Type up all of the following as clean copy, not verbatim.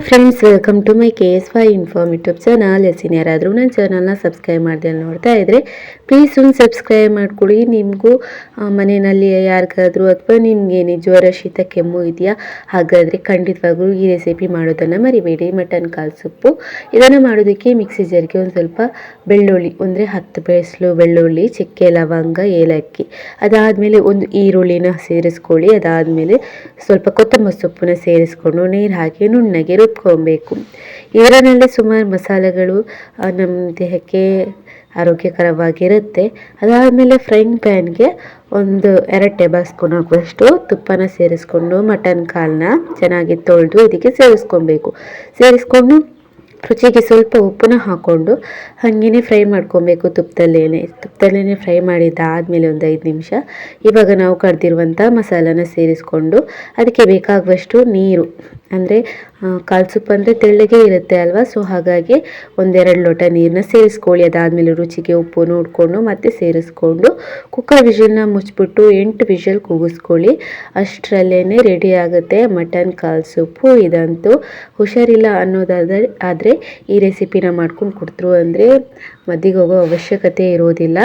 Friends, welcome to my KS5 inform YouTube channel. ಯಾರಾದರೂ ನನ್ನ ಚಾನಲ್ನ ಸಬ್ಸ್ಕ್ರೈಬ್ ಮಾಡದೆ ನೋಡ್ತಾ ಇದ್ದರೆ ಪ್ಲೀಸ್ ಒಂದು ಸಬ್ಸ್ಕ್ರೈಬ್ ಮಾಡ್ಕೊಳ್ಳಿ. ನಿಮಗೂ ಮನೆಯಲ್ಲಿ ಯಾರಿಗಾದರೂ ಅಥವಾ ನಿಮಗೇನೆ ಜ್ವರ, ಶೀತ, ಕೆಮ್ಮು ಇದೆಯಾ, ಹಾಗಾದರೆ ಖಂಡಿತವಾಗ್ಲೂ ಈ ರೆಸಿಪಿ ಮಾಡೋದನ್ನು ಮರಿಬೇಡಿ. ಮಟನ್ ಕಾಲು ಸೊಪ್ಪು ಇದನ್ನು ಮಾಡೋದಕ್ಕೆ ಮಿಕ್ಸಿ ಜಾರ್ಗೆ ಒಂದು ಸ್ವಲ್ಪ ಬೆಳ್ಳುಳ್ಳಿ ಅಂದರೆ 10 ಬೆಸಲು ಬೆಳ್ಳುಳ್ಳಿ, ಚಕ್ಕೆ, ಲವಂಗ, ಏಲಕ್ಕಿ, ಅದಾದಮೇಲೆ ಒಂದು ಈರುಳ್ಳಿನ ಸೇರಿಸ್ಕೊಳ್ಳಿ. ಅದಾದಮೇಲೆ ಸ್ವಲ್ಪ ಕೊತ್ತಂಬರಿ ಸೊಪ್ಪನ್ನ ಸೇರಿಸ್ಕೊಂಡು ನೀರು ಹಾಕಿ ನುಣ್ಣಗೆ ರುಬ್ಕೊಬೇಕು. ಇದರಲ್ಲೇ ಸುಮಾರು ಮಸಾಲೆಗಳು ನಮ್ಮ ದೇಹಕ್ಕೆ ಆರೋಗ್ಯಕರವಾಗಿರುತ್ತೆ. ಅದಾದಮೇಲೆ ಫ್ರೈಂಗ್ ಪ್ಯಾನ್ಗೆ ಒಂದು 2 ಟೇಬಲ್ ಸ್ಪೂನ್ ಆಗುವಷ್ಟು ತುಪ್ಪನ ಸೇರಿಸ್ಕೊಂಡು ಮಟನ್ ಕಾಲನ್ನ ಚೆನ್ನಾಗಿ ತೊಳೆದು ಇದಕ್ಕೆ ಸೇರಿಸ್ಕೊಂಡು ರುಚಿಗೆ ಸ್ವಲ್ಪ ಉಪ್ಪನ್ನ ಹಾಕ್ಕೊಂಡು ಹಾಗೇ ಫ್ರೈ ಮಾಡ್ಕೊಬೇಕು. ತುಪ್ಪದಲ್ಲೇ ಫ್ರೈ ಮಾಡಿದ್ದಾದಮೇಲೆ ಒಂದು 5 ನಿಮಿಷ ಇವಾಗ ನಾವು ಕಡ್ದಿರುವಂಥ ಮಸಾಲಾನ ಸೇರಿಸ್ಕೊಂಡು ಅದಕ್ಕೆ ಬೇಕಾಗುವಷ್ಟು ನೀರು, ಅಂದರೆ ಕಾಲು ಸೊಪ್ಪು ಅಂದರೆ ತೆಳ್ಳಗೆ ಇರುತ್ತೆ ಅಲ್ವಾ, ಸೊ ಹಾಗಾಗಿ 1-2 ಲೋಟ ನೀರನ್ನ ಸೇರಿಸ್ಕೊಳ್ಳಿ. ಅದಾದಮೇಲೆ ರುಚಿಗೆ ಉಪ್ಪು ನೋಡಿಕೊಂಡು ಮತ್ತೆ ಸೇರಿಸ್ಕೊಂಡು ಕುಕ್ಕರ್ ವಿಷಲ್ನ ಮುಚ್ಚಿಬಿಟ್ಟು 8 ವಿಷಲ್ ಕೂಗಿಸ್ಕೊಳ್ಳಿ. ಅಷ್ಟರಲ್ಲೇ ರೆಡಿ ಆಗುತ್ತೆ ಮಟನ್ ಕಾಲು ಸೊಪ್ಪು. ಇದಂತೂ ಹುಷಾರಿಲ್ಲ ಆದರೆ ಈ ರೆಸಿಪಿನ ಮಾಡ್ಕೊಂಡು ಕೊಡ್ತರು ಅಂದರೆ ಮದ್ದಿಗೆ ಹೋಗೋ ಅವಶ್ಯಕತೆ ಇರೋದಿಲ್ಲ,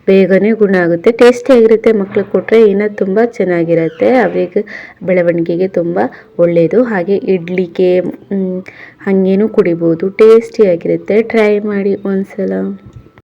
ಬೇಗನೆ ಗುಣ ಆಗುತ್ತೆ, ಟೇಸ್ಟಿಯಾಗಿರುತ್ತೆ. ಮಕ್ಳಿಗೆ ಕೊಟ್ಟರೆ ಇನ್ನೂ ತುಂಬ ಚೆನ್ನಾಗಿರುತ್ತೆ, ಅವರಿಗೆ ಬೆಳವಣಿಗೆಗೆ ತುಂಬ ಒಳ್ಳೆಯದು. ಹಾಗೆ ಇಡ್ಲಿಗೆ ಹಾಗೇನೂ ಕುಡಿಬೋದು, ಟೇಸ್ಟಿಯಾಗಿರುತ್ತೆ. ಟ್ರೈ ಮಾಡಿ ಒಂದ್ಸಲ.